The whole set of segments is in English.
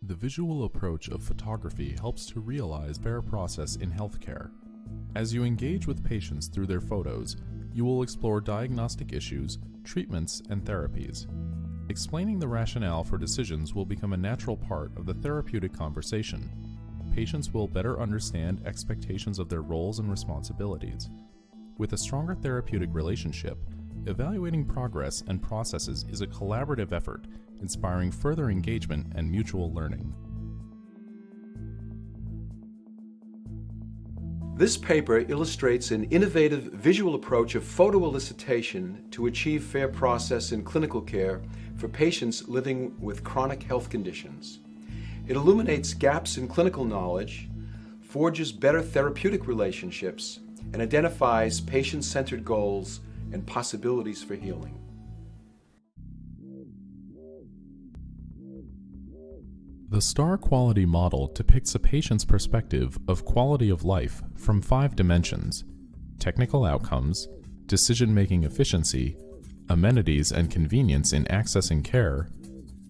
The visual approach of photography helps to realize fair process in healthcare. As you engage with patients through their photos, you will explore diagnostic issues, treatments, and therapies. Explaining the rationale for decisions will become a natural part of the therapeutic conversation. Patients will better understand expectations of their roles and responsibilities. With a stronger therapeutic relationship, evaluating progress and processes is a collaborative effort, inspiring further engagement and mutual learning. This paper illustrates an innovative visual approach of photo-elicitation to achieve fair process in clinical care for patients living with chronic health conditions. It illuminates gaps in clinical knowledge, forges better therapeutic relationships, and identifies patient-centered goals and possibilities for healing. The star quality model depicts a patient's perspective of quality of life from 5 dimensions: technical outcomes, decision-making efficiency, amenities and convenience in accessing care,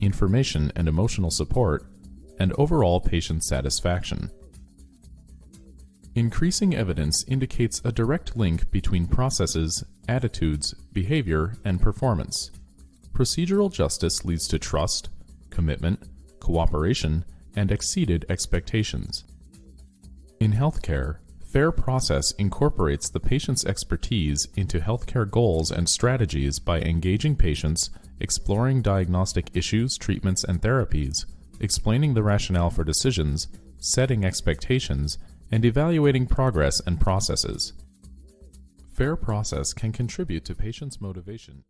information and emotional support, and overall patient satisfaction. Increasing evidence indicates a direct link between processes, attitudes, behavior, and performance. Procedural justice leads to trust, commitment, cooperation, and exceeded expectations. In healthcare, fair process incorporates the patient's expertise into healthcare goals and strategies by engaging patients, exploring diagnostic issues, treatments, and therapies, explaining the rationale for decisions, setting expectations, and evaluating progress and processes. Fair process can contribute to patients' motivation.